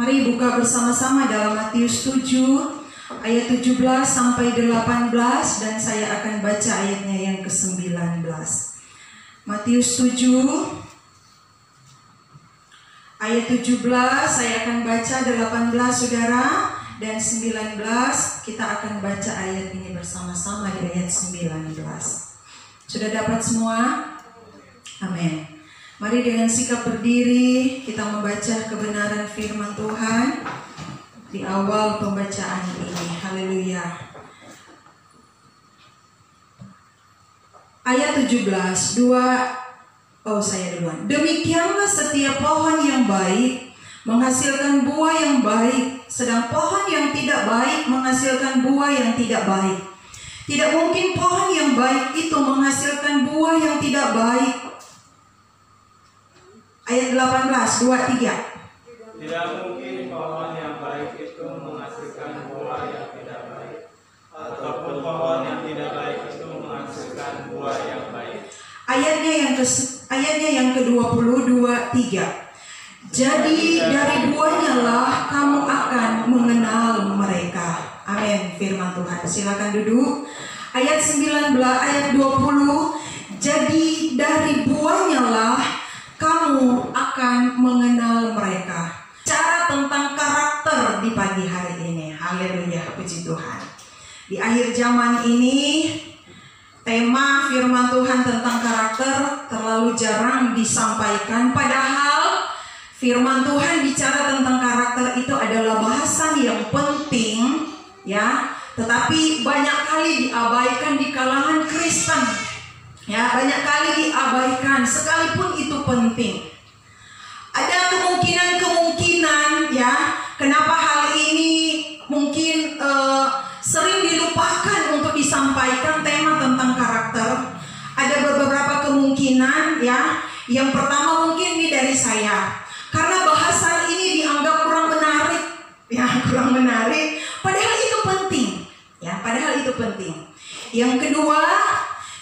Mari buka bersama-sama dalam Matius 7 ayat 17 sampai 18 dan saya akan baca ayatnya yang ke-19. Matius 7 ayat 17 saya akan baca 18 saudara, dan 19 kita akan baca ayat ini bersama-sama di ayat 19. Sudah dapat semua? Amin. Mari dengan sikap berdiri kita membaca kebenaran firman Tuhan di awal pembacaan ini. Haleluya. Ayat 17, saya duluan. Demikianlah setiap pohon yang baik menghasilkan buah yang baik, sedang pohon yang tidak baik menghasilkan buah yang tidak baik. Tidak mungkin pohon yang baik itu menghasilkan buah yang tidak baik. Ayat 18, 2, 3. Tidak mungkin pohon yang baik itu menghasilkan buah yang tidak baik, ataupun pohon yang tidak baik itu menghasilkan buah yang baik. Ayatnya yang ke-22, 3. Jadi dari buahnya lah kamu akan mengenal mereka. Amin, firman Tuhan. Silakan duduk. Ayat 19, ayat 20. Jadi dari buahnya lah kamu akan mengenal mereka. Cara tentang karakter di pagi hari ini. Haleluya, puji Tuhan. Di akhir zaman ini, tema firman Tuhan tentang karakter terlalu jarang disampaikan. Padahal firman Tuhan bicara tentang karakter itu adalah bahasan yang penting, ya. Tetapi banyak kali diabaikan di kalangan Kristen. Ya, banyak kali diabaikan sekalipun itu penting. Ada kemungkinan ya, kenapa hal ini mungkin sering dilupakan untuk disampaikan tema tentang karakter. Ada beberapa kemungkinan ya. Yang pertama mungkin ini dari saya. Karena bahasan ini dianggap kurang menarik. Ya, kurang menarik. Padahal itu penting. Ya, padahal itu penting. Yang kedua,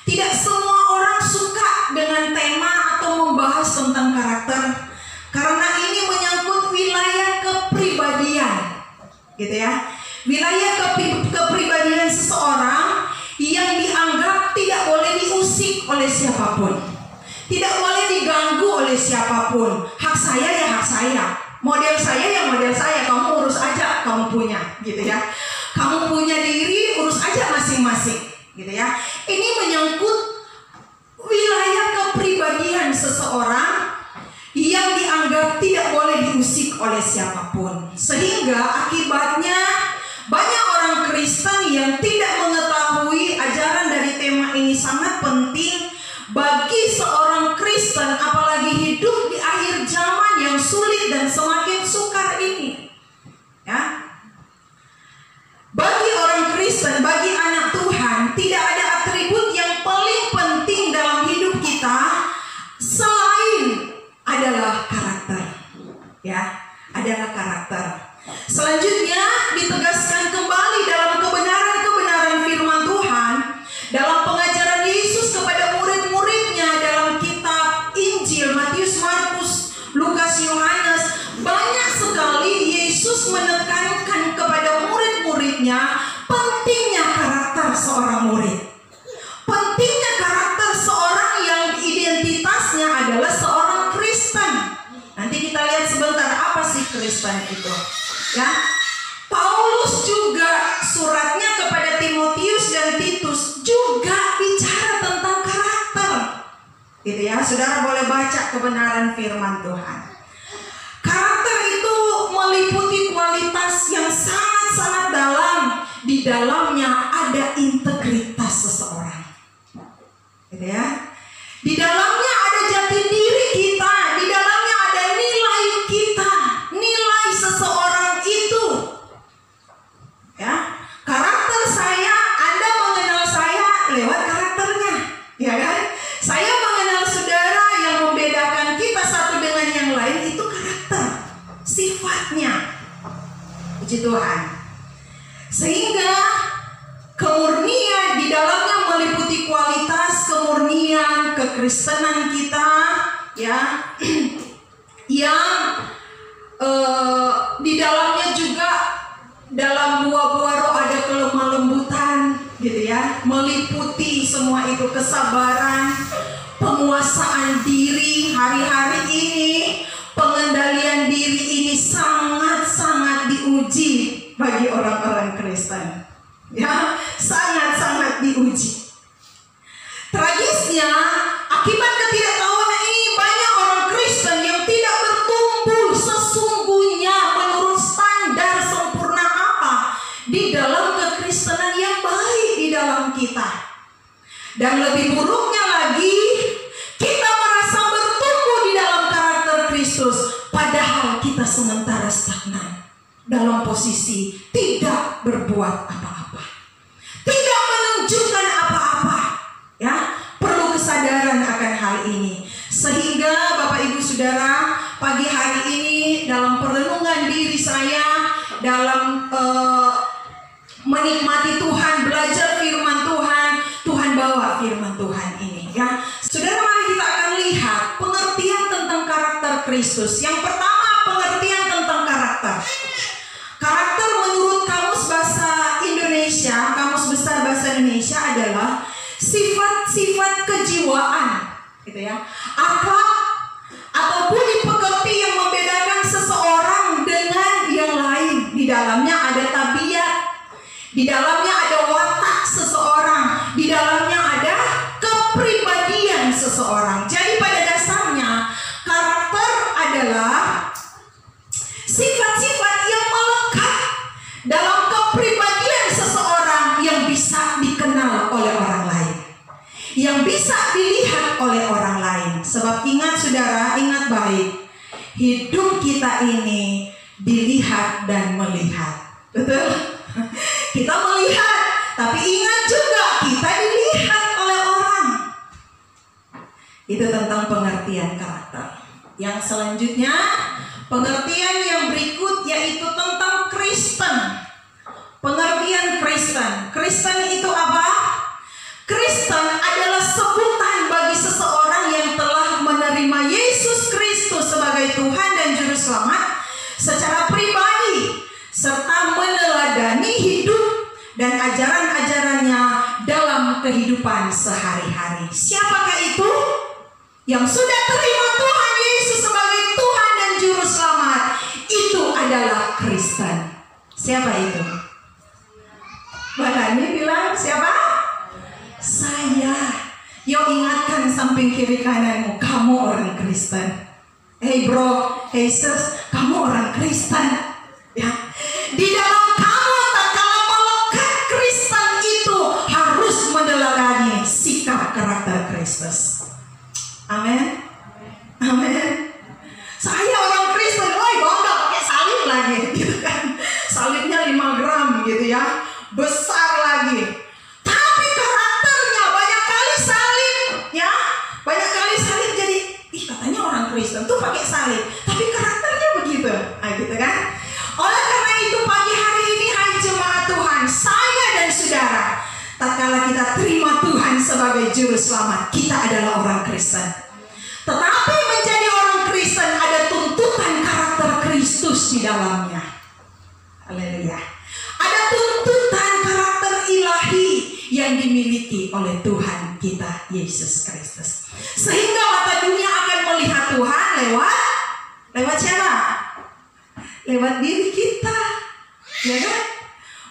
tidak semua orang suka dengan tema atau membahas tentang karakter, karena ini menyangkut wilayah kepribadian, gitu ya. Wilayah kepribadian seseorang yang dianggap tidak boleh diusik oleh siapapun, tidak boleh diganggu oleh siapapun. Hak saya ya hak saya, model saya ya model saya. Kamu urus aja, kamu punya, gitu ya. Kamu punya diri, urus aja masing-masing, gitu ya. Ini menyangkut wilayah kepribadian seseorang yang dianggap tidak boleh diusik oleh siapapun. Sehingga akibatnya banyak orang Kristen yang tidak mengetahui ajaran dari tema ini sangat penting bagi seorang Kristen, apalagi hidup di akhir zaman yang sulit dan semakin sukar ini. Ya. Bagi orang Kristen, bagi anak Tuhan, tidak ada atribut yang paling penting dalam hidup kita selain adalah karakter. Ya, adalah karakter. Selanjutnya ditegaskan kembali dalam kebenaran-kebenaran firman Tuhan dalam pengajaran Yesus kepada murid-muridnya dalam kitab Injil Matius, Markus, Lukas, Yohanes. Banyak sekali Yesus menekankan kepada murid-muridnya pentingnya karakter seorang murid. Pentingnya karakter seorang yang identitasnya adalah seorang Kristen. Nanti kita lihat sebentar apa sih Kristen itu. Ya, Paulus juga suratnya kepada Timotius dan Titus juga bicara tentang karakter. Gitu ya, saudara boleh baca kebenaran firman Tuhan. Karakter itu meliputi kualitas yang sangat-sangat dalam. Di dalamnya ada integritas seseorang. Gitu ya. Di dalamnya ada jati diri kita, di dalamnya ada nilai kita, nilai seseorang itu. Ya, karakter saya, Anda mengenal saya lewat karakternya, ya kan? Saya mengenal saudara, yang membedakan kita satu dengan yang lain itu karakter, sifatnya. Puji Tuhan. Sehingga kemurnian di dalamnya meliputi kualitas kemurnian kekristenan kita, ya, yang Di dalamnya juga dalam buah-buah roh ada kelemah lembutan gitu ya, meliputi semua itu kesabaran, penguasaan diri. Hari-hari ini pengendalian diri ini sangat-sangat diuji bagi orang-orang Kristen, ya, sangat-sangat diuji. Tragisnya, akibat ketidaktahuan ini banyak orang Kristen yang tidak bertumbuh sesungguhnya menurut standar sempurna apa di dalam kekristenan yang baik di dalam kita. Dan lebih buruknya lagi, kita merasa bertumbuh di dalam karakter Kristus, padahal kita sementara stagnan dalam posisi tidak berbuat apa-apa, tidak menunjukkan apa-apa. Ya, perlu kesadaran akan hal ini. Sehingga Bapak Ibu Saudara, pagi hari ini dalam perenungan diri saya, dalam menikmati Tuhan, belajar firman Tuhan, Tuhan bawa firman Tuhan ini, ya. Saudara, mari kita akan lihat pengertian tentang karakter Kristus. Yang pertama, pengertian tentang karakter. Karakter menurut Kamus Bahasa Indonesia, Kamus Besar Bahasa Indonesia adalah sifat-sifat kejiwaan, gitu ya, akhlak ataupun dipengerti yang membedakan seseorang dengan yang lain. Di dalamnya ada tabiat, di dalamnya ada watak seseorang, di dalamnya ada kepribadian seseorang. Jadi pada dasarnya karakter adalah sifat-sifat yang melekat dalam kepribadian seseorang yang bisa dikenal oleh orang lain, yang bisa dilihat oleh orang lain. Sebab ingat saudara, ingat baik, hidup kita ini dilihat dan melihat. Betul? Kita melihat, tapi ingat juga kita dilihat oleh orang. Itu tentang pengertian karakter. Yang selanjutnya, pengertian yang berikut yaitu tentang Kristen. Pengertian Kristen. Kristen itu apa? Kristen adalah sebutan bagi seseorang yang telah menerima Yesus Kristus sebagai Tuhan dan Juru Selamat secara pribadi, serta meneladani hidup dan ajaran-ajarannya dalam kehidupan sehari-hari. Siapakah itu? Yang sudah terima Tuhan Yesus sebagai Tuhan dan Juru Selamat, itu adalah Kristen. Siapa itu? Mbak Tani bilang siapa? Saya. Yuk ingatkan samping kiri kananmu, kamu orang Kristen. Hey bro, hey sis, kamu orang Kristen. Ya. Di dalam kamu tatkala melekat Kristen itu harus meneladani sikap karakter Kristus. Amin. Amin. Saya orang Kristen, woi bangga pakai salib lagi, gitu kan? Salibnya 5 gram gitu ya, besar lagi. Tapi karakternya banyak kali salib, ya, banyak kali salib. Jadi, katanya orang Kristen tuh pakai salib, tapi karakternya begitu, gitu kan? Oleh karena itu pagi hari ini, hai jemaat Tuhan, saya dan saudara, tatkala kita terima Tuhan sebagai Juru Selamat, kita adalah orang Kristen. Tetapi menjadi orang Kristen ada tuntutan karakter Kristus di dalamnya. Haleluya. Ada tuntutan karakter ilahi yang dimiliki oleh Tuhan kita Yesus Kristus. Sehingga mata dunia akan melihat Tuhan lewat siapa? Lewat diri kita. Ya kan?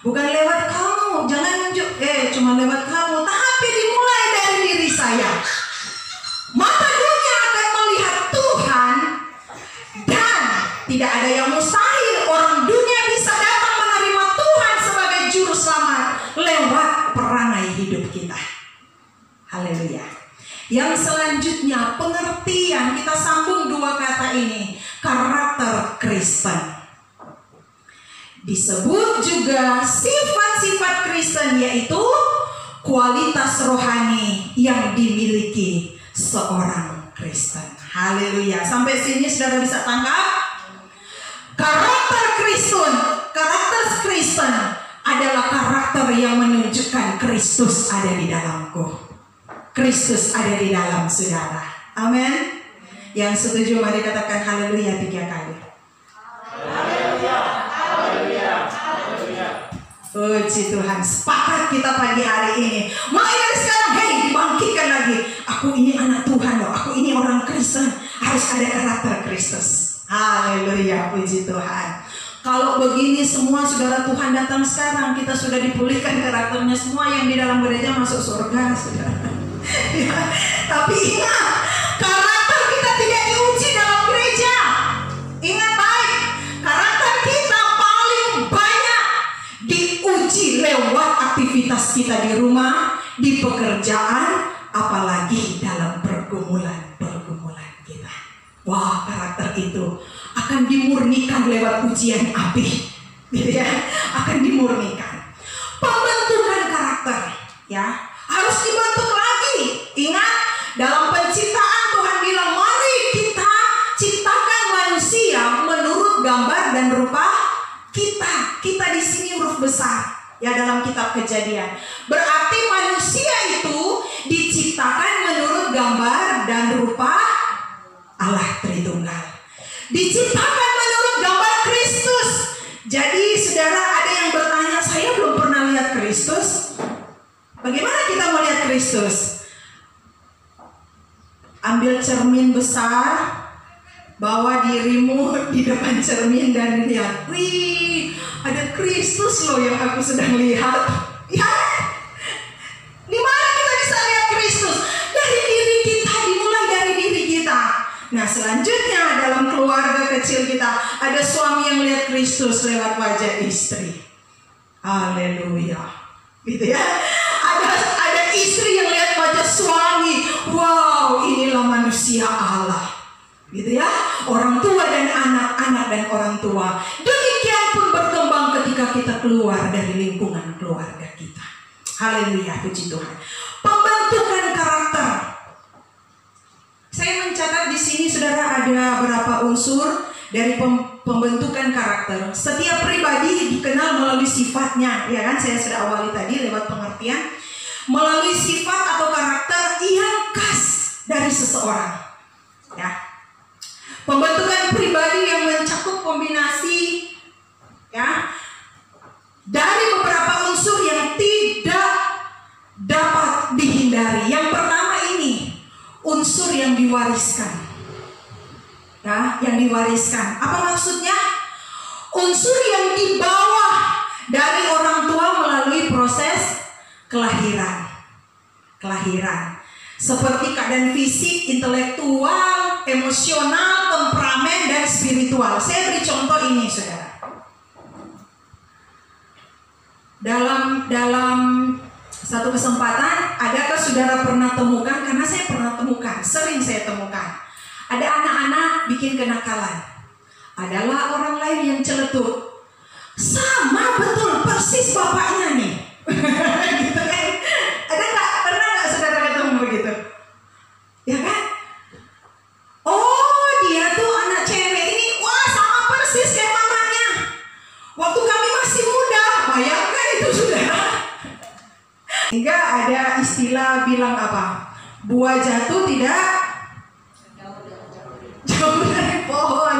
Bukan lewat kamu. Jangan nunjuk cuma lewat kamu, tapi dimulai dari diri saya. Mata dunia akan melihat Tuhan, dan tidak ada yang mustahil. Orang dunia bisa datang menerima Tuhan sebagai Juru Selamat lewat perangai hidup kita. Haleluya. Yang selanjutnya, pengertian, kita sambung 2 kata ini, karakter Kristen. Disebut juga sifat-sifat Kristen, yaitu kualitas rohani yang dimiliki seorang Kristen. Haleluya. Sampai sini saudara bisa tangkap? Karakter Kristen adalah karakter yang menunjukkan Kristus ada di dalamku. Kristus ada di dalam saudara. Amin. Yang setuju mari katakan haleluya 3 kali. Puji Tuhan, sepakat kita pagi hari ini. Mulai dari sekarang, hei, dibangkitkan lagi. Aku ini anak Tuhan loh, aku ini orang Kristen. Harus ada karakter Kristus. Haleluya, puji Tuhan. Kalau begini semua saudara, Tuhan datang sekarang, kita sudah dipulihkan karakternya. Semua yang di dalam gereja masuk surga, saudara. Ya, tapi ingat, karakter kita tidak diuji dalam gereja. Ingat baik, karakter kita paling banyak diuji lewat aktivitas kita di rumah, di pekerjaan, apalagi dalam pergumulan kita. Wah, karakter itu akan dimurnikan lewat ujian api, gitu ya, akan dimurnikan. Pembentukan karakter, ya, harus dibentuk lagi. Ingat, dalam penciptaan Tuhan bilang, mari kita ciptakan manusia menurut gambar dan rupa kita. Kita di sini huruf besar, ya, dalam kitab Kejadian. Berarti manusia itu diciptakan menurut gambar dan rupa Allah Tritunggal. Diciptakan menurut gambar Kristus. Jadi saudara, ada yang bertanya, saya belum pernah lihat Kristus. Bagaimana kita melihat Kristus? Ambil cermin besar, bawa dirimu di depan cermin dan lihat, wih, ada Kristus loh yang aku sedang lihat. Ya, di mana kita bisa lihat Kristus? Dari diri kita, dimulai dari diri kita. Nah, selanjutnya dalam keluarga kecil kita, ada suami yang lihat Kristus lewat wajah istri. Haleluya, gitu ya. Ada istri yang lihat wajah suami. Wow, inilah manusia Allah, gitu ya. Orang tua dan anak, anak dan orang tua. Demikian pun berkembang ketika kita keluar dari lingkungan keluarga kita. Haleluya, puji Tuhan. Pembentukan karakter. Saya mencatat di sini, saudara, ada berapa unsur dari pembentukan karakter. Setiap pribadi dikenal melalui sifatnya, ya kan? Saya sudah awali tadi lewat pengertian. Melalui sifat atau karakter yang khas dari seseorang, ya. Pembentukan pribadi yang mencakup kombinasi, ya, dari beberapa unsur yang tidak dapat dihindari. Yang pertama ini unsur yang diwariskan, ya, yang diwariskan. Apa maksudnya? Unsur yang dibawa dari orang tua melalui proses kelahiran. Seperti keadaan fisik, intelektual, emosional, temperamen, dan spiritual. Saya beri contoh ini, saudara. Dalam satu kesempatan, adakah saudara pernah temukan? Karena saya pernah temukan, sering saya temukan. Ada anak-anak bikin kenakalan. Adalah orang lain yang celetuk. Sama betul, persis bapaknya nih. Gitu kan? Ada nggak? Pernah nggak saudara ketemu begitu? Ya kan? Oh, dia tuh anak cewek ini, wah, sama persis kayak mamanya. Waktu kami masih muda, bayangkan itu, saudara. Hingga ada istilah bilang apa? Buah jatuh tidak jauh dari pohon.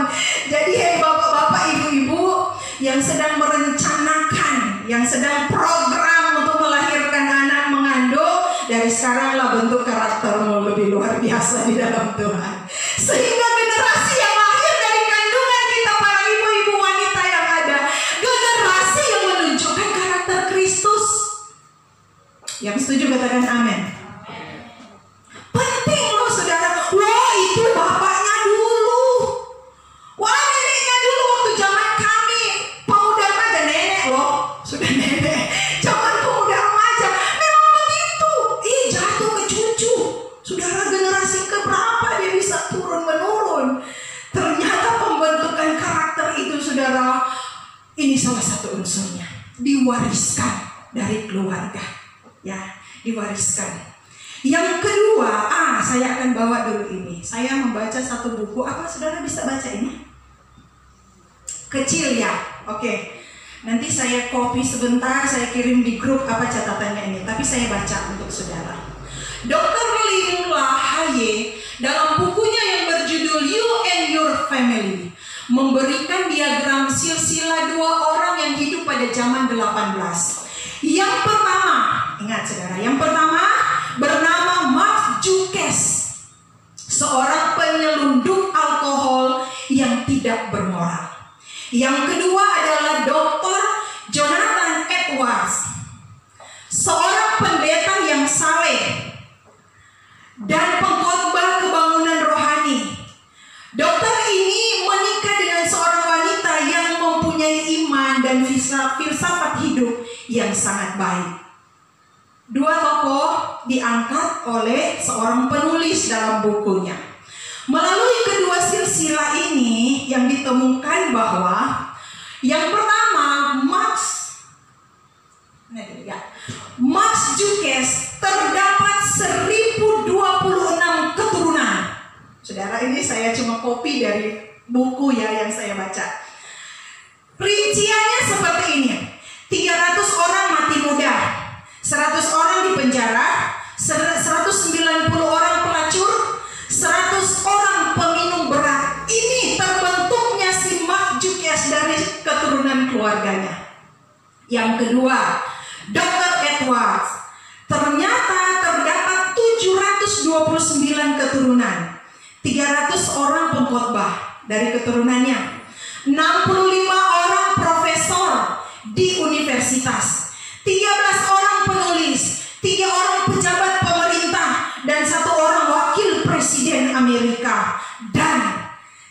Jadi, hei bapak-bapak, ibu-ibu yang sedang merencanakan, yang sedang program untuk melahirkan anak mengandung, dari sekaranglah bentuk karaktermu lebih luar biasa di dalam Tuhan. Sehingga generasi yang lahir dari kandungan kita, para ibu-ibu wanita yang ada, generasi yang menunjukkan karakter Kristus. Yang setuju katakan amin. Penting loh, saudara. Wah, itu bapaknya dulu. Wah, neneknya dulu waktu zaman kami pemuda remaja. Nenek loh, sudah nenek. Zaman pemuda remaja. Memang begitu. Jatuh ke cucu. Saudara, generasi keberapa dia bisa turun menurun. Ternyata pembentukan karakter itu, saudara, ini salah satu unsurnya. Diwariskan dari keluarga. Ya, diwariskan. Yang kedua, saya akan bawa dulu ini. Saya membaca satu buku. Apa saudara bisa baca ini? Kecil ya? Oke. Nanti saya copy sebentar, saya kirim di grup apa catatannya ini. Tapi saya baca untuk saudara. Dr. Lin LaHaye dalam bukunya yang berjudul You and Your Family memberikan diagram silsilah 2 orang yang hidup pada zaman 18. Yang pertama, ingat saudara, yang pertama bernama Mark Jukes, seorang penyelundup alkohol yang tidak bermoral. Yang kedua adalah Dr. Jonathan Edwards, seorang pendeta yang saleh dan pengkhotbah kebangunan rohani. Dokter ini menikah dengan seorang wanita yang mempunyai iman dan filsafat hidup yang sangat baik. 2 tokoh diangkat oleh seorang penulis dalam bukunya. Melalui kedua silsilah ini yang ditemukan bahwa yang pertama Max Jukes terdapat 1026 keturunan. Saudara, ini saya cuma copy dari buku ya yang saya baca. Rinciannya seperti ini: 300 orang mati muda, 100 orang di penjara, 190 orang pelacur, 100 orang peminum berat. Ini terbentuknya si Mark Jukes dari keturunan keluarganya. Yang kedua, Dr. Edwards, ternyata terdapat 729 keturunan, 300 orang pengkhotbah dari keturunannya, 65 orang profesor di universitas, 13 orang penulis, 3 orang pejabat pemerintah, dan 1 orang wakil presiden Amerika. Dan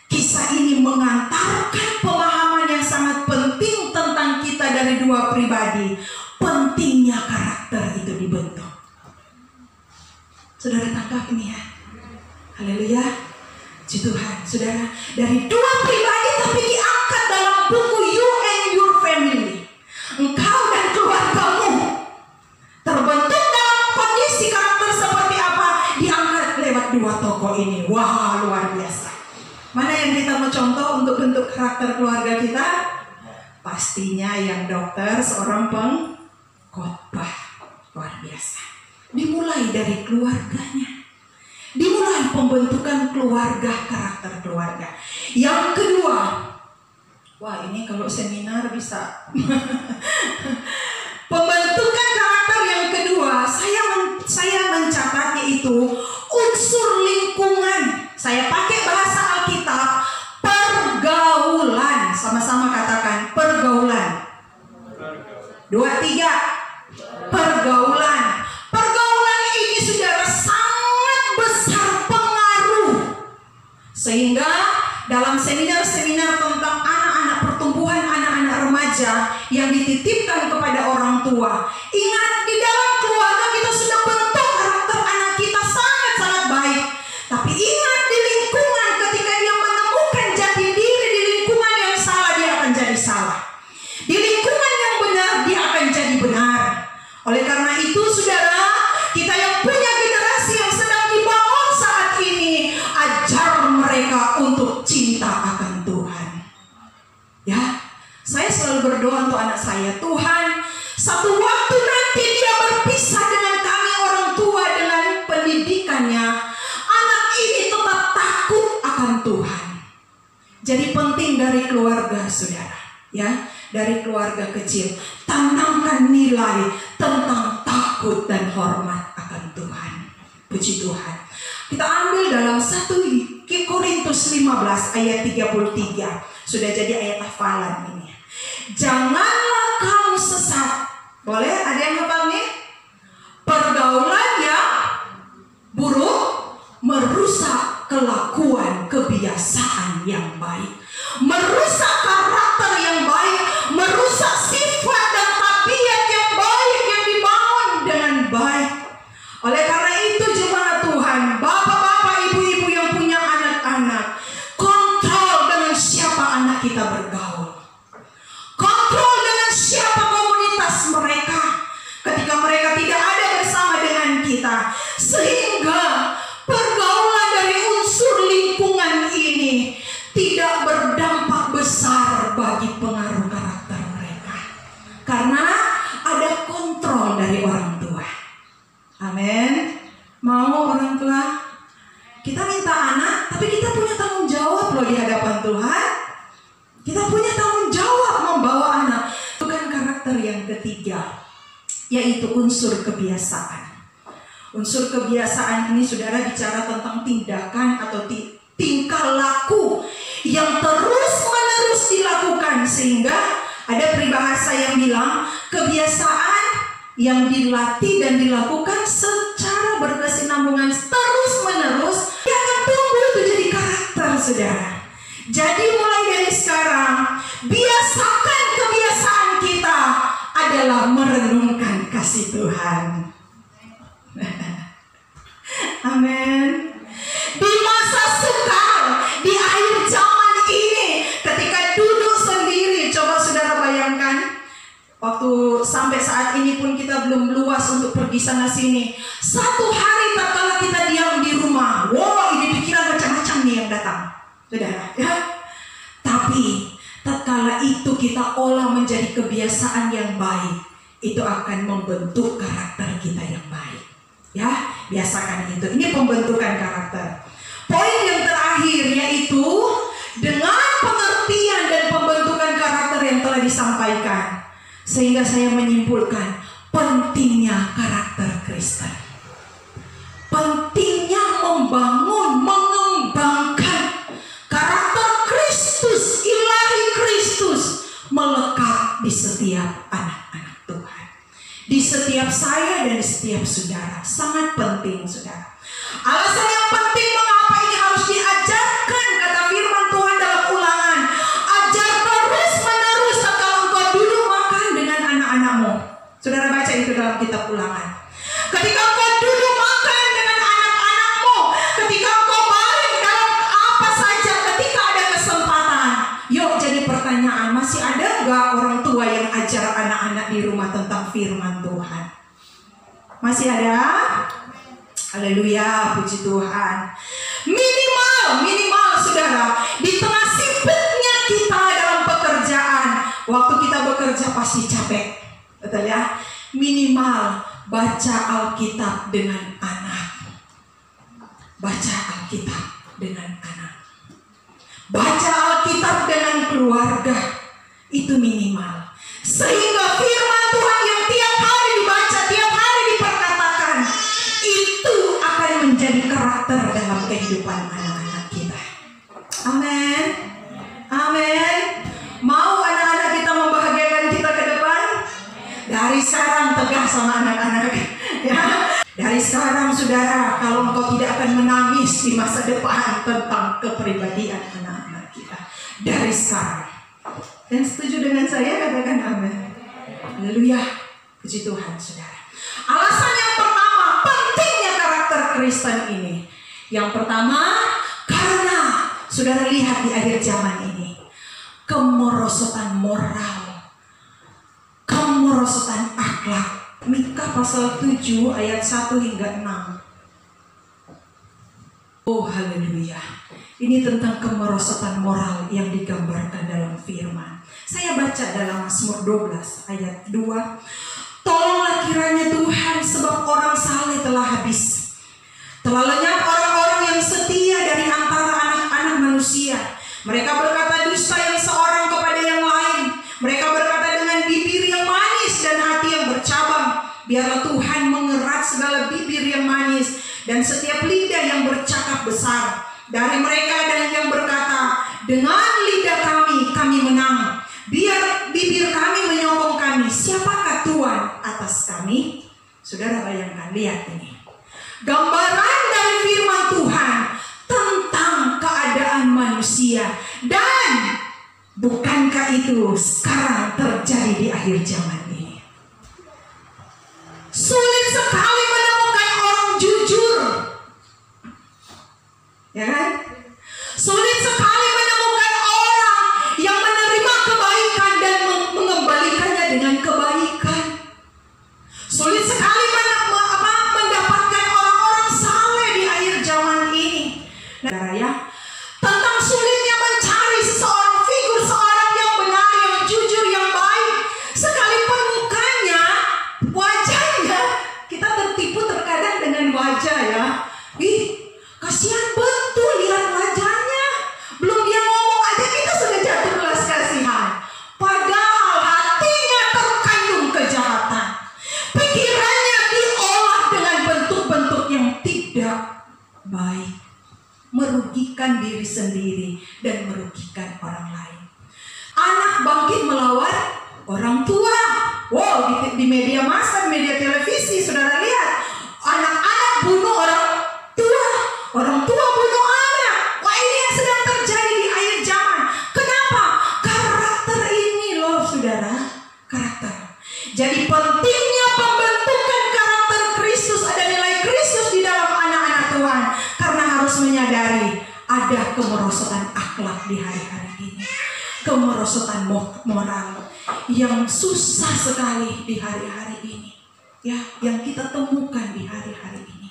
kisah ini mengantarkan pemahaman yang sangat penting tentang kita dari 2 pribadi. Pentingnya karakter itu dibentuk. Saudara tangkap ini ya. Haleluya. Puji Tuhan. Saudara, dari 2 pribadi tapi diangkat dalam buku You and Your Family. Engkau dan keluargamu terbentuk dalam kondisi karakter seperti apa, diangkat lewat 2 tokoh ini. Wah, luar biasa. Mana yang kita mau contoh untuk bentuk karakter keluarga kita? Pastinya yang dokter, seorang pengkhotbah. Luar biasa. Dimulai dari keluarganya. Dimulai pembentukan keluarga, karakter keluarga. Yang kedua, wah ini kalau seminar bisa. Pembentukan karakter yang kedua, saya mencatat yaitu unsur lingkungan. Saya pakai bahasa Alkitab, pergaulan. Sama-sama katakan pergaulan. 2, 3, pergaulan. Pergaulan ini saudara sangat besar pengaruh. Sehingga dalam seminar-seminar tentang anak-anak, pertumbuhan anak-anak remaja yang dititipkan kepada orang tua, ingat di dalam keluarga kita sudah bentuk karakter anak kita sangat-sangat baik. Tapi ingat di lingkungan, ketika dia menemukan jati diri di lingkungan yang salah, dia akan jadi salah. Di lingkungan yang benar, dia akan jadi benar. Oleh karena itu saudara, kita yang punya generasi yang sedang dibangun saat ini, ajar mereka untuk cinta akan Tuhan. Ya, saya selalu berdoa untuk anak saya, Tuhan, satu waktu nanti dia berpisah dengan kami orang tua dengan pendidikannya, anak ini tetap takut akan Tuhan. Jadi penting dari keluarga saudara, ya, dari keluarga kecil, tanamkan nilai tentang takut dan hormat akan Tuhan. Puji Tuhan. Kita ambil dalam 1 Korintus 15 ayat 33. Sudah jadi ayat hafalan ini. Janganlah kamu sesat. Boleh? Ada yang hafal nih? Pergaulan yang buruk merusak kelakuan kebiasaan yang baik, merusak karakter yang baik, merusak sifat dan tabiat yang baik yang dibangun dengan baik. Oleh karena itu jemaat Tuhan, bapak-bapak, ibu-ibu yang punya anak-anak, kontrol dengan siapa anak kita bergaul. Kontrol dengan siapa komunitas mereka ketika mereka tidak ada bersama dengan kita. Sehingga pergaulan dari unsur lingkungan ini tidak berdampak besar bagi pengaruh karakter mereka. Karena ada kontrol dari orang tua. Amin. Mau orang tua? Kita minta anak, tapi kita punya tanggung jawab loh di hadapan Tuhan. ketiga, yaitu unsur kebiasaan. Unsur kebiasaan ini saudara bicara tentang tindakan atau tingkah laku yang terus-menerus dilakukan, sehingga ada peribahasa yang bilang kebiasaan yang dilatih dan dilakukan secara berkesinambungan terus-menerus akan tumbuh itu jadi karakter saudara. Jadi mulai dari sekarang biasakan kebiasaan kita adalah merenungkan kasih Tuhan. Amin. Di masa sukar, di akhir zaman ini, ketika duduk sendiri, coba saudara bayangkan, waktu sampai saat ini pun kita belum luas untuk pergi sana sini. Satu hari tatkala kita diam di rumah, wow, ini pikiran macam-macam nih yang datang, saudara. Ya? Tapi tatkala itu kita olah menjadi kebiasaan yang baik, itu akan membentuk karakter kita yang baik. Ya, biasakan itu. Ini pembentukan karakter. Poin yang terakhir yaitu dengan pengertian dan pembentukan karakter yang telah disampaikan, sehingga saya menyimpulkan pentingnya karakter Kristen. Pentingnya membangun, mengembangkan karakter Kristus, ilahi Kristus melekat di setiap anak-anak Tuhan, di setiap saya dan di setiap saudara. Sangat penting saudara. Alasan yang penting mengapa ini harus diajarkan, kata firman Tuhan dalam Ulangan, ajar terus menerus kalau engkau duduk makan dengan anak-anakmu. Saudara baca itu dalam kitab Ulangan. Ketika engkau duduk makan dengan anak-anakmu, ketika engkau baring dalam apa saja, ketika ada kesempatan. Yuk, jadi pertanyaan, masih ada enggak orang tua yang ajar anak-anak di rumah tentang firman Tuhan? Masih ada? Haleluya, puji Tuhan. Minimal saudara, di tengah sibuknya kita dalam pekerjaan, waktu kita bekerja pasti capek, betul ya? Minimal baca Alkitab dengan anak. Baca Alkitab dengan anak. Baca Alkitab dengan keluarga. Itu minimal. Sehingga firman Tuhan yang tiap hari dibaca, tiap hari diperkatakan, itu akan menjadi karakter dalam kehidupan anak-anak kita. Amin. Amin. Mau anak-anak kita membahagiakan kita ke depan? Dari sekarang tegas sama anak-anak. Ya. Dari sekarang saudara, kalau engkau tidak akan menangis di masa depan tentang kepribadian anak-anak kita. Dari sekarang. Dan setuju dengan saya, katakan amin. Haleluya. Puji Tuhan saudara. Alasan yang pertama, pentingnya karakter Kristen ini. Yang pertama, karena saudara lihat di akhir zaman ini, kemerosotan moral, kemerosotan akhlak. Mika pasal 7 ayat 1 hingga 6. Oh haleluya. Ini tentang kemerosotan moral yang digambarkan dalam firman. Saya baca dalam Mazmur 12 ayat 2. Tolonglah kiranya Tuhan, sebab orang saleh telah habis. Telah lenyap orang-orang yang setia dari antara anak-anak manusia. Mereka berkata dusta yang seorang kepada yang lain. Mereka berkata dengan bibir yang manis dan hati yang bercabang. Biarlah Tuhan mengerat segala bibir yang manis dan setiap lidah yang bercakap besar. Dari mereka ada yang berkata, dengan lidah kami menang. Biar bibir kami menyokong kami. Siapakah Tuhan atas kami? Saudara bayangkan, lihat ini. Gambaran dari firman Tuhan tentang keadaan manusia. Dan bukankah itu sekarang terjadi di akhir zaman ini? Sulit sekali menemukan orang jujur. Ya kan? Sulit sekali menemukan orang yang menerima kebaikan dan mengembalikannya dengan kebaikan. Sulit sekali mendapatkan orang-orang saleh di akhir zaman ini. Nah, ya, tentang sulitnya mencari seseorang figur, seorang yang benar, yang jujur, yang baik. Sekalipun baik, merugikan diri sendiri dan merugikan orang lain. Anak bangkit melawan orang tua. Wow, di media massa, media televisi, saudara lihat, anak-anak bunuh orang tua bunuh anak. Wah, ini yang sedang terjadi di akhir zaman. Kenapa? Karakter ini loh, saudara, karakter. Jadi pentingnya pembentukan karakter Kristus, ada nilai Kristus di dalam anak-anak Tuhan, karena harus menyadari ada kemerosotan akhlak di hari-hari ini, kemerosotan moral yang susah sekali di hari-hari ini, ya, yang kita temukan di hari-hari ini.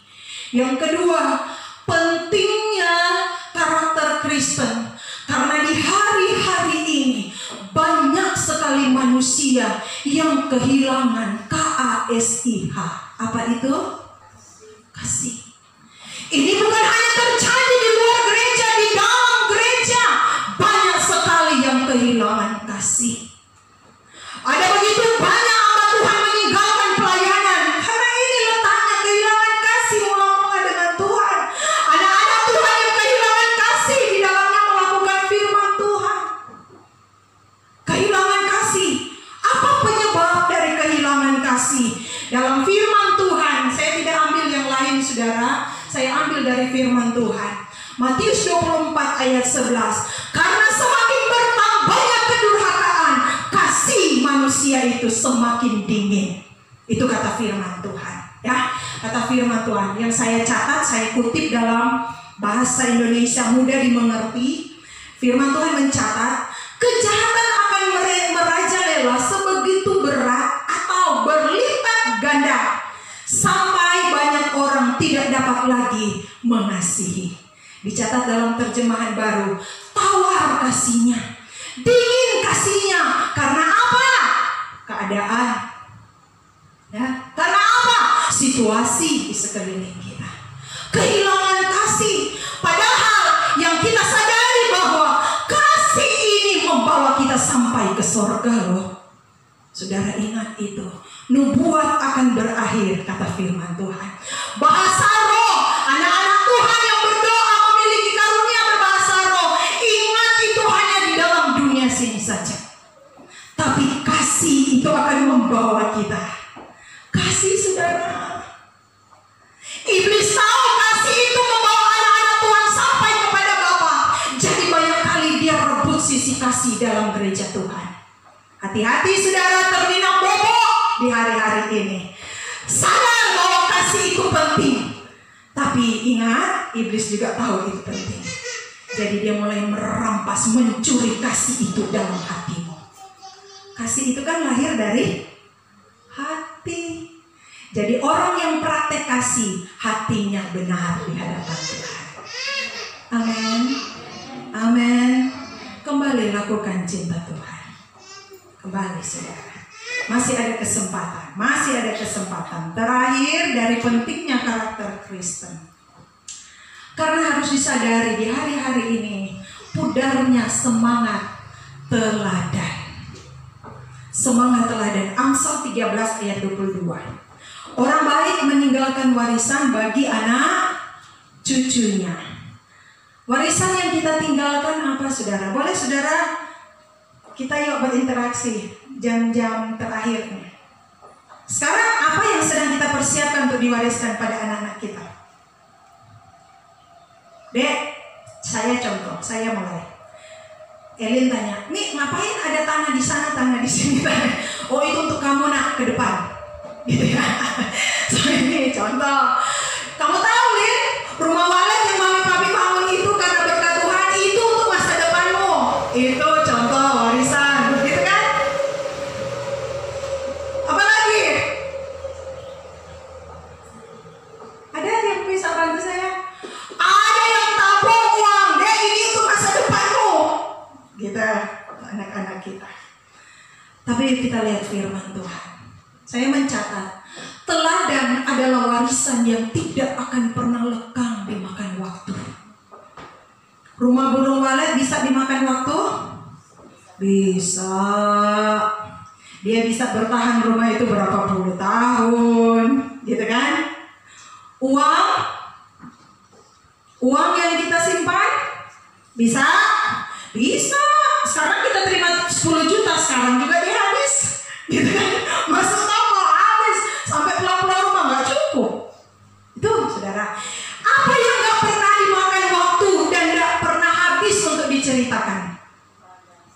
Yang kedua, pentingnya karakter Kristen, karena di hari-hari ini banyak sekali manusia yang kehilangan KASIH. Apa itu? Kasih. Ini bukan hanya terjadi di luar gereja, di dalam gereja banyak sekali yang kehilangan kasih. Ada begitu banyak hamba Tuhan meninggalkan pelayanan karena ini letaknya kehilangan kasih mula-mula dengan Tuhan. Anak-anak Tuhan yang kehilangan kasih di dalamnya melakukan firman Tuhan. Kehilangan kasih. Apa penyebab dari kehilangan kasih? Dalam firman Tuhan, saya tidak ambil yang lain, saudara. Saya ambil dari firman Tuhan. Matius 24 ayat 11. Karena semakin bertambahnya kedurhakaan, kasih manusia itu semakin dingin. Itu kata firman Tuhan, ya. Kata firman Tuhan yang saya catat, saya kutip dalam bahasa Indonesia mudah dimengerti. Firman Tuhan mencatat, kejahatan akan merajalela sebegitu berat atau berlipat ganda sampai banyak orang tidak dapat lagi mengasihi. Dicatat dalam terjemahan baru, tawar kasihnya, dingin kasihnya. Karena apa? Keadaan, ya. Karena apa? Situasi di sekeliling kita. Kehilangan kasih. Padahal yang kita sadari bahwa kasih ini membawa kita sampai ke surga loh. Saudara ingat itu. Nubuat akan berakhir, kata firman Tuhan. Bahasa roh, anak-anak Tuhan yang berdoa memiliki karunia berbahasa roh. Ingat itu hanya di dalam dunia sini saja. Tapi kasih itu akan membawa kita. Kasih, saudara. Iblis tahu kasih itu membawa anak-anak Tuhan sampai kepada Bapa. Jadi banyak kali dia rebut sisi kasih dalam gereja Tuhan. Hati-hati, saudara, terminam bobok di hari-hari ini. Sadar bahwa kasih itu penting. Tapi ingat, iblis juga tahu itu penting. Jadi dia mulai merampas, mencuri kasih itu dalam hatimu. Kasih itu kan lahir dari hati. Jadi orang yang praktek kasih, hatinya benar di hadapan Tuhan. Amin. Amin. Kembali lakukan cinta Tuhan. Kembali, saudara. Masih ada kesempatan. Terakhir dari pentingnya karakter Kristen. Karena harus disadari di hari-hari ini pudarnya semangat teladan. Semangat teladan. Amsal 13 ayat 22. Orang baik meninggalkan warisan bagi anak cucunya. Warisan yang kita tinggalkan apa, saudara? Boleh, saudara, kita yuk berinteraksi jam-jam terakhirnya. Sekarang apa yang sedang kita persiapkan untuk diwariskan pada anak-anak kita? Dek, saya contoh, saya mulai. Elin tanya, "Mi, ngapain ada tanah di sana, tanah di sini?" "Oh, itu untuk kamu, nak, ke depan." Gitu ya. So ini contoh. Kamu tahu, Lin, rumah walet yang mami papi bangun itu karena berkat Tuhan, itu untuk masa depanmu. Itu contoh warisan, gitu kan? Apalagi? Ada yang bisa bantu saya? Ada yang tabung uang, deh, ini untuk masa depanmu. Gitu, anak-anak kita. Tapi kita lihat firman Tuhan. Saya mencatat, teladan adalah warisan yang tidak akan pernah lekang dimakan waktu. Rumah burung walet bisa dimakan waktu? Bisa. Dia bisa bertahan rumah itu berapa puluh tahun, gitu kan? Uang Uang yang kita simpan bisa. Sekarang kita terima 10 juta, sekarang juga dia habis, gitu kan? Masuk toko habis, sampai pulang-pulang rumah nggak cukup. Itu saudara, apa yang nggak pernah dimakan waktu dan nggak pernah habis untuk diceritakan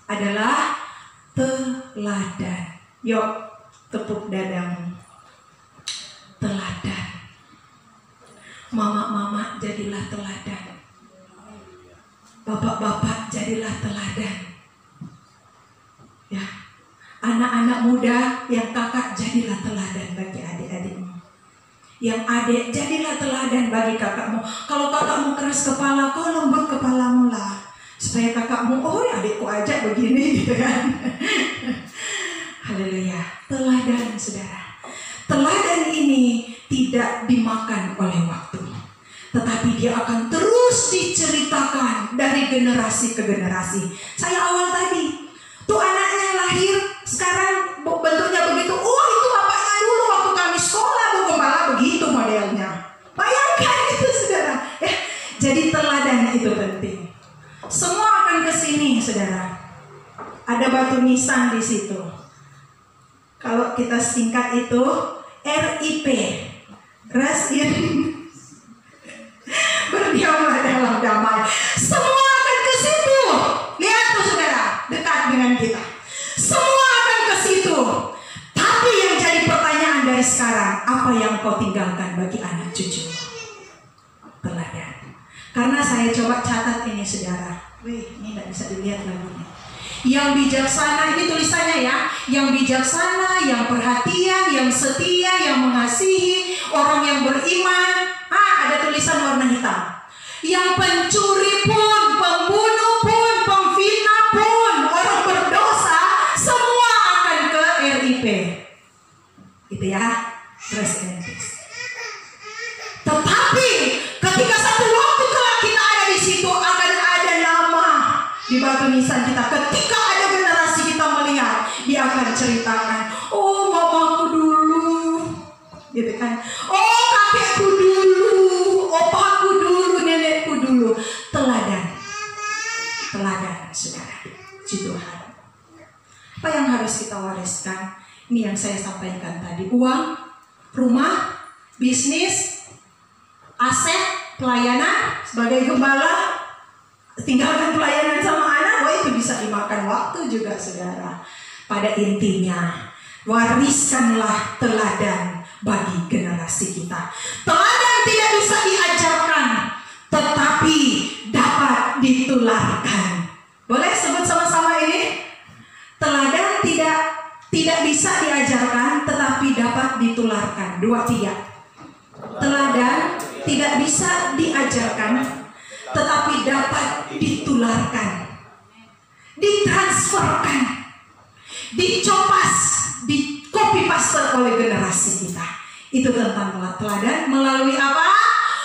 adalah teladan. Yuk, tepuk dadamu. Teladan. Mama-mama jadilah teladan. Bapak-bapak jadilah teladan. Ya, anak-anak muda yang kakak jadilah teladan bagi adik-adikmu. Yang adik jadilah teladan bagi kakakmu. Kalau kakakmu keras kepala, kau lembut kepalamu lah, supaya kakakmu, oh adikku aja begini, gitu kan. Haleluya. Teladan, saudara. Teladan ini tidak dimakan oleh waktu, tetapi dia akan terus diceritakan dari generasi ke generasi. Saya awal tadi, tuh anaknya lahir, sekarang bentuknya begitu. Oh, itu bapaknya dulu waktu kami sekolah, Bu Gembala, begitu modelnya. Bayangkan itu, saudara. Jadi teladan itu penting. Semua akan ke sini, saudara. Ada batu nisan di situ. Kalau kita singkat itu RIP, Rasin. Berdiamlah dalam damai. Semua akan ke situ. Lihat tuh saudara, dekat dengan kita. Semua akan ke situ. Tapi yang jadi pertanyaan dari sekarang, apa yang kau tinggalkan bagi anak cucu? Teladan. Karena saya coba catat ini saudara. Wih, ini tidak bisa dilihat lagi nih. Yang bijaksana, ini tulisannya ya. Yang bijaksana, yang perhatian, yang setia, yang mengasihi, orang yang beriman. Ada tulisan warna hitam. Yang pencuri pun, pembunuh pun, pemfitnah pun, orang berdosa, semua akan ke RIP. Gitu ya. Tetapi ketika satu waktu kelak kita ada di situ, akan ada nama di batu nisan kita. Ketika ada generasi kita melihat, dia akan ceritakan, oh mamaku dulu, gitu kan. Oh kakekku dulu, opaku dulu, nenekku dulu. Teladan, saudara. Tuhan. Apa yang harus kita wariskan? Ini yang saya sampaikan tadi. Uang, rumah, bisnis, aset, pelayanan. Sebagai gembala, tinggalkan pelayanan sama anak. Wah, itu bisa dimakan waktu juga, saudara. Pada intinya, wariskanlah teladan bagi generasi kita. Teladan tidak bisa diajarkan, tetapi dapat ditularkan. Boleh sebut sama-sama ini? Teladan tidak bisa diajarkan, tetapi dapat ditularkan. 2, 3. Teladan tidak bisa diajarkan, tetapi dapat ditularkan, ditransferkan, dicopas, di copy paste oleh generasi kita. Itu tentang teladan melalui apa?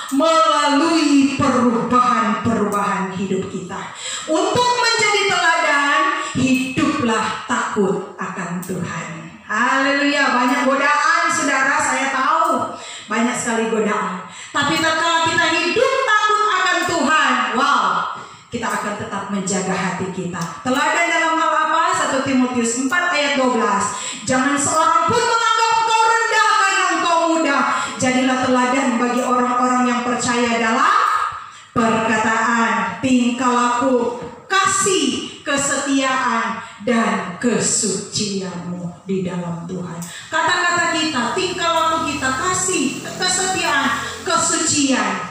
Melalui perubahan hidup kita. Untuk menjadi teladan, hiduplah takut akan Tuhan. Haleluya. Banyak godaan, saudara, saya tahu. Banyak sekali godaan. Tapi tatkala kita hidup takut akan Tuhan, wow, kita akan tetap menjaga hati kita. Teladan dalam hal apa? 1 Timotius 4 ayat 12. Jangan seorang pun menganggap engkau rendah karena engkau muda. Jadilah teladan bagi orang-orang yang percaya dalam perkataan, tingkah laku, kasih, kesetiaan, dan kesucianmu di dalam Tuhan. Kata-kata kita, tingkah laku kita, kasih, kesetiaan, kesucian,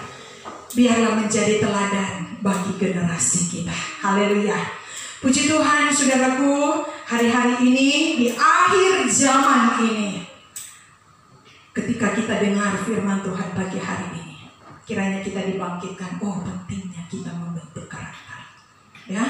biarlah menjadi teladan bagi generasi kita. Haleluya. Puji Tuhan, saudaraku, hari-hari ini, di akhir zaman ini, ketika kita dengar firman Tuhan pagi hari ini, kiranya kita dibangkitkan. Oh, pentingnya kita membentuk karakter. Ya,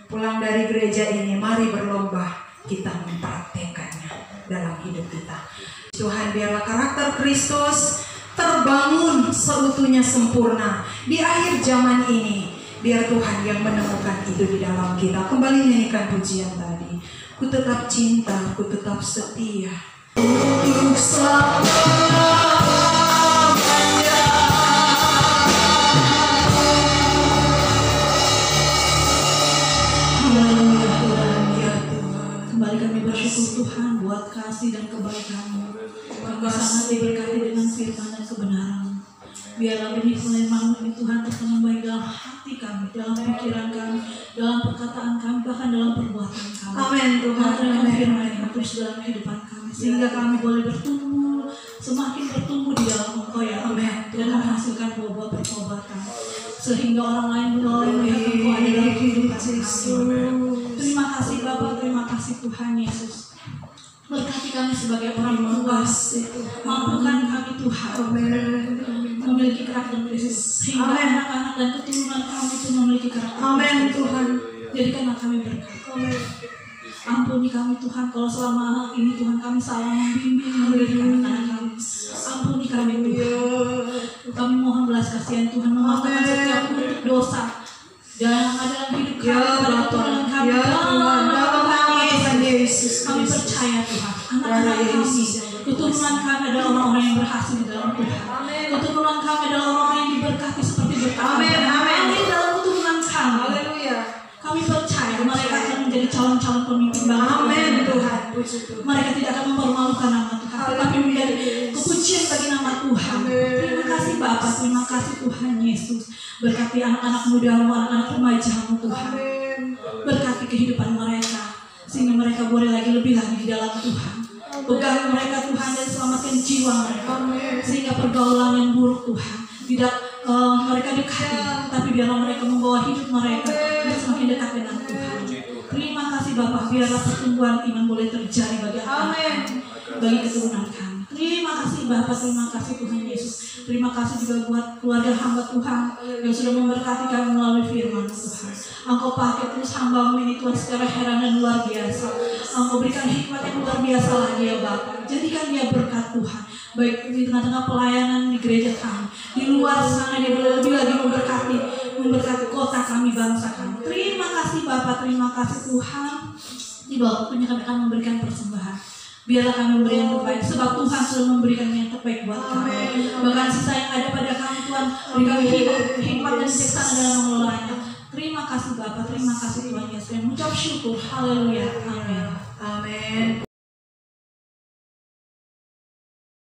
pulang dari gereja ini, mari berlomba kita mempraktekannya dalam hidup kita. Tuhan, biarlah karakter Kristus terbangun seutuhnya sempurna di akhir zaman ini. Biar Tuhan yang menemukan itu di dalam kita. Kembali nyanyikan pujian tadi. Ku tetap cinta, ku tetap setia untuk selamanya. sangat diberkati dengan firman dan kebenaran. Biarlah benih firman ini Tuhan tertanam baik dalam hati kami, dalam pikiran kami, dalam perkataan kami, bahkan dalam perbuatan kami. Amin Tuhan. Terima firman ini terus dalam kehidupan kami, sehingga kami boleh bertumbuh, semakin bertumbuh di dalam Engkau ya Tuhan, dan menghasilkan buah-buah pertobatan, sehingga orang lain boleh melihat Engkau ada dalam kehidupan kami. Terima kasih Bapa, terima kasih Tuhan Yesus. Berkati kami sebagai orang tua, mampukan kami Tuhan memiliki karakter Kristus, sehingga anak-anak dan keturunan kami itu memiliki karakter Kristus. Amin Tuhan. Jadikanlah kami berkat. Ampuni kami Tuhan kalau selama ini Tuhan kami salah membimbing mendidik anak-anak kami. Ampuni kami Tuhan. Kami mohon belas kasihan Tuhan, memaafkan setiap bentuk dosa yang ada dalam hidup kami, pada keturunan kami. Dalam nama Tuhan Yesus, kami percaya Tuhan, anak-anak kami, keturunan kami adalah orang-orang yang berhasil di dalam Tuhan. Keturunan kami adalah orang-orang yang diberkati seperti berkat. Amin. Dalam keturunan kami. Haleluya. Kami percaya mereka akan menjadi calon-calon pemimpin bangsa. Amin Tuhan. Mereka tidak akan mempermalukan nama Tuhan, tetapi menjadi kepujian bagi nama Tuhan. Terima kasih Bapa, terima kasih Tuhan Yesus. Berkati anak-anak muda, anak-anak remaja-Mu Tuhan. Berkati kehidupan mereka, sehingga mereka boleh lebih lagi di dalam Tuhan. Pegang mereka Tuhan dan selamatkan jiwa mereka, sehingga pergaulan yang buruk Tuhan tidak mereka dekati, tapi biarlah mereka membawa hidup mereka dan semakin dekat dengan Tuhan. Terima kasih Bapak, biarlah pertumbuhan iman boleh terjadi bagi anak-anak, bagi keturunan kami. Terima kasih Bapak, terima kasih Tuhan Yesus. Terima kasih juga buat keluarga hamba Tuhan yang sudah memberkati kami melalui firman Tuhan. Engkau pakai terus hamba-Mu ini Tuhan secara heran dan luar biasa. Engkau berikan hikmat yang luar biasa lagi ya Bapak. Jadikan dia berkat Tuhan, baik di tengah-tengah pelayanan di gereja kami, di luar sana dia boleh lebih lagi memberkati kota kami, bangsa kami. Terima kasih Bapak, terima kasih Tuhan. Di bawah waktunya kami akan memberikan persembahan. Biarlah kami memberi yang terbaik, sebab Tuhan sudah memberikan yang terbaik buat kami. Bahkan sisa yang ada pada kami Tuhan, beri kami hikmat dan bijaksana dalam mengelolanya. Terima kasih Bapak, terima kasih Tuhan Yesus. Mengucap syukur, haleluya, amin. Amin.